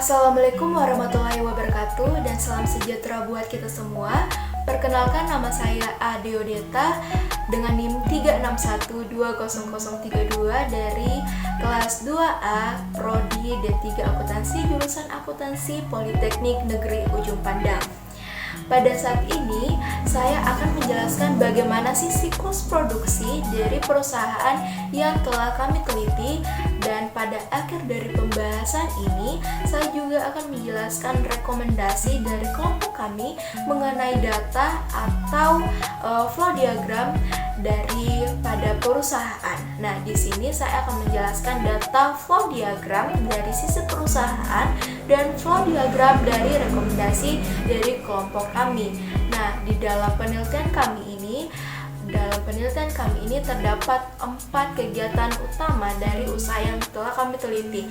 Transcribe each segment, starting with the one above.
Assalamualaikum warahmatullahi wabarakatuh dan salam sejahtera buat kita semua. Perkenalkan, nama saya Adeodeta dengan NIM 361200032 dari kelas 2A Prodi D3 Akuntansi jurusan Akuntansi Politeknik Negeri Ujung Pandang. Pada saat ini, saya akan menjelaskan bagaimana sih siklus produksi dari perusahaan yang telah kami teliti, dan pada akhir dari pembahasan ini, saya juga akan menjelaskan rekomendasi dari kelompok kami mengenai data atau flow diagram daripada perusahaan. Nah, di sini saya akan menjelaskan data flow diagram dari sisi perusahaan dan flow diagram dari rekomendasi dari kelompok kami. Nah, di dalam penelitian kami ini terdapat 4 kegiatan utama dari usaha yang telah kami teliti.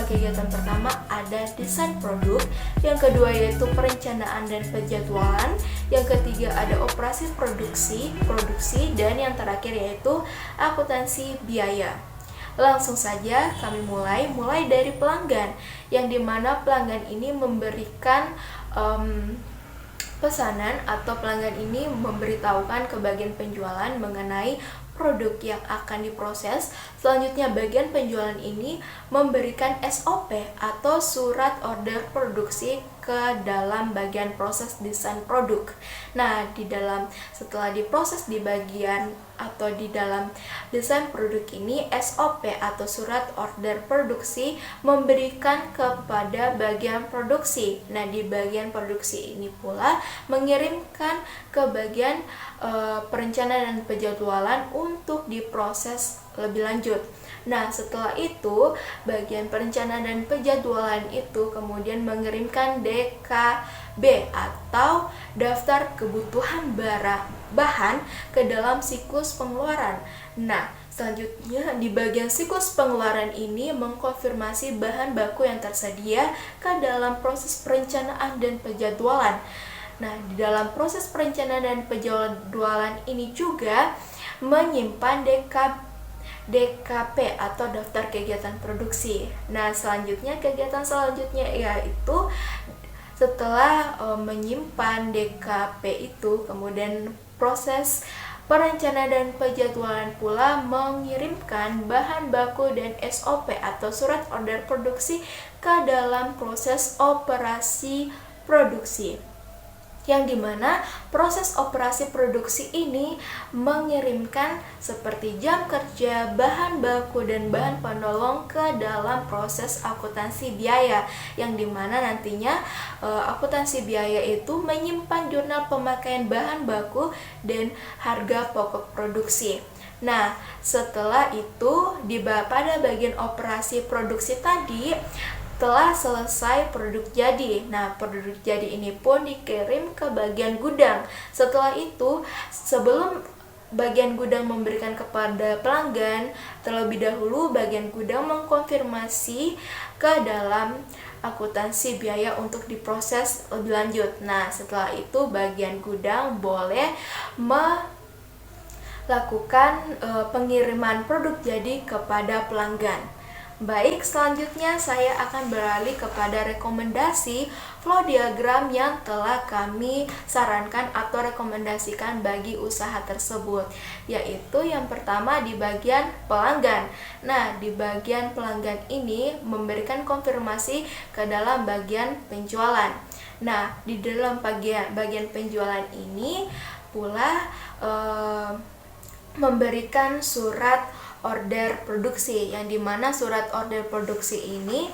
Kegiatan pertama ada desain produk, yang kedua yaitu perencanaan dan penjadwalan, yang ketiga ada operasi produksi, dan yang terakhir yaitu akuntansi biaya. Langsung saja kami mulai dari pelanggan, yang dimana pelanggan ini memberikan pesanan atau pelanggan ini memberitahukan ke bagian penjualan mengenai produk yang akan diproses. Selanjutnya bagian penjualan ini memberikan SOP atau surat order produksi ke dalam bagian proses desain produk. Nah, setelah diproses di bagian atau di dalam desain produk ini, SOP atau surat order produksi memberikan kepada bagian produksi. Nah, di bagian produksi ini pula mengirimkan ke bagian perencanaan dan penjadwalan untuk diproses lebih lanjut. Nah, setelah itu bagian perencanaan dan penjadwalan itu kemudian mengirimkan DKB atau daftar kebutuhan bahan ke dalam siklus pengeluaran. Nah, selanjutnya di bagian siklus pengeluaran ini mengkonfirmasi bahan baku yang tersedia ke dalam proses perencanaan dan penjadwalan. Nah, di dalam proses perencanaan dan penjadwalan ini juga menyimpan DKP atau daftar kegiatan produksi. Nah, kegiatan selanjutnya yaitu setelah menyimpan DKP itu, kemudian proses perencanaan dan penjadwalan pula mengirimkan bahan baku dan SOP atau surat order produksi ke dalam proses operasi produksi, yang dimana proses operasi produksi ini mengirimkan seperti jam kerja, bahan baku, dan bahan penolong ke dalam proses akuntansi biaya, yang dimana nantinya akuntansi biaya itu menyimpan jurnal pemakaian bahan baku dan harga pokok produksi. Nah, setelah itu pada bagian operasi produksi tadi telah selesai produk jadi. Nah, produk jadi ini pun dikirim ke bagian gudang. Setelah itu, sebelum bagian gudang memberikan kepada pelanggan, terlebih dahulu bagian gudang mengkonfirmasi ke dalam akuntansi biaya untuk diproses lebih lanjut. Nah, setelah itu bagian gudang boleh melakukan pengiriman produk jadi kepada pelanggan. Baik, selanjutnya saya akan beralih kepada rekomendasi flow diagram yang telah kami sarankan atau rekomendasikan bagi usaha tersebut, yaitu yang pertama di bagian pelanggan. Nah, di bagian pelanggan ini memberikan konfirmasi ke dalam bagian penjualan. Nah, di dalam bagian penjualan ini pula memberikan surat order produksi, yang dimana surat order produksi ini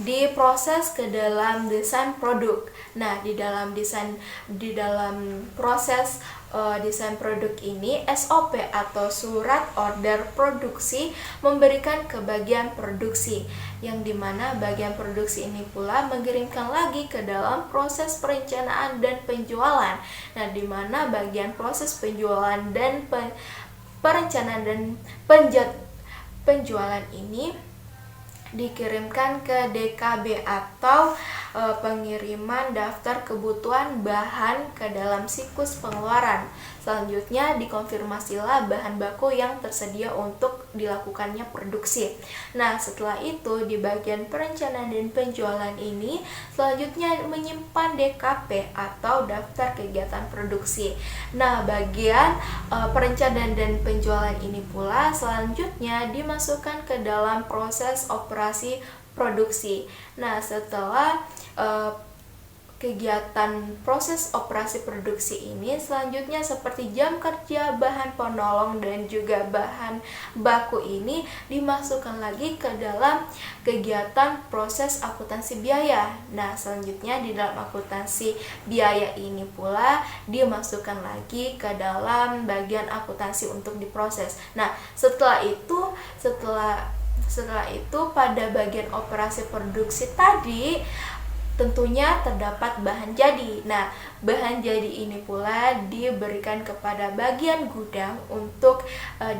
diproses ke dalam desain produk. Nah, di dalam proses desain produk ini, SOP atau surat order produksi memberikan ke bagian produksi, yang dimana bagian produksi ini pula mengirimkan lagi ke dalam proses perencanaan dan penjualan. Nah, dimana bagian proses penjualan dan perencanaan dan penjualan ini dikirimkan ke DKB atau pengiriman daftar kebutuhan bahan ke dalam siklus pengeluaran. Selanjutnya dikonfirmasilah bahan baku yang tersedia untuk dilakukannya produksi. Nah, setelah itu di bagian perencanaan dan penjualan ini selanjutnya menyimpan DKP atau daftar kegiatan produksi. Nah, bagian perencanaan dan penjualan ini pula selanjutnya dimasukkan ke dalam proses operasi produksi. Nah, setelah kegiatan proses operasi produksi ini selanjutnya seperti jam kerja, bahan penolong, dan juga bahan baku ini dimasukkan lagi ke dalam kegiatan proses akuntansi biaya. Nah, selanjutnya di dalam akuntansi biaya ini pula dimasukkan lagi ke dalam bagian akuntansi untuk diproses. Nah, setelah itu pada bagian operasi produksi tadi tentunya terdapat bahan jadi. Nah, bahan jadi ini pula diberikan kepada bagian gudang untuk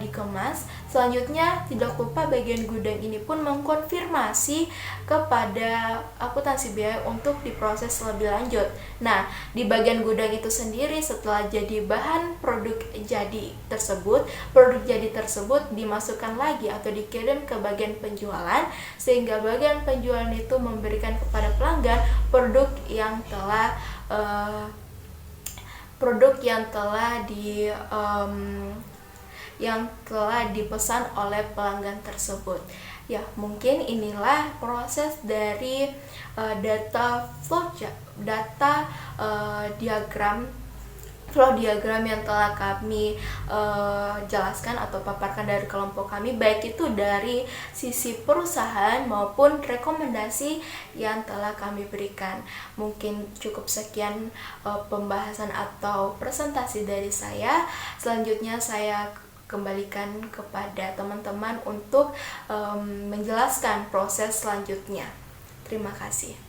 dikemas. Selanjutnya, tidak lupa bagian gudang ini pun mengkonfirmasi kepada akuntansi biaya untuk diproses lebih lanjut. Nah, di bagian gudang itu sendiri setelah jadi bahan produk jadi tersebut dimasukkan lagi atau dikirim ke bagian penjualan, sehingga bagian penjualan itu memberikan kepada pelanggan produk yang telah dipesan oleh pelanggan tersebut. Ya, mungkin inilah proses dari flow diagram yang telah kami jelaskan atau paparkan dari kelompok kami, baik itu dari sisi perusahaan maupun rekomendasi yang telah kami berikan. Mungkin cukup sekian pembahasan atau presentasi dari saya. Selanjutnya saya kembalikan kepada teman-teman untuk menjelaskan proses selanjutnya. Terima kasih.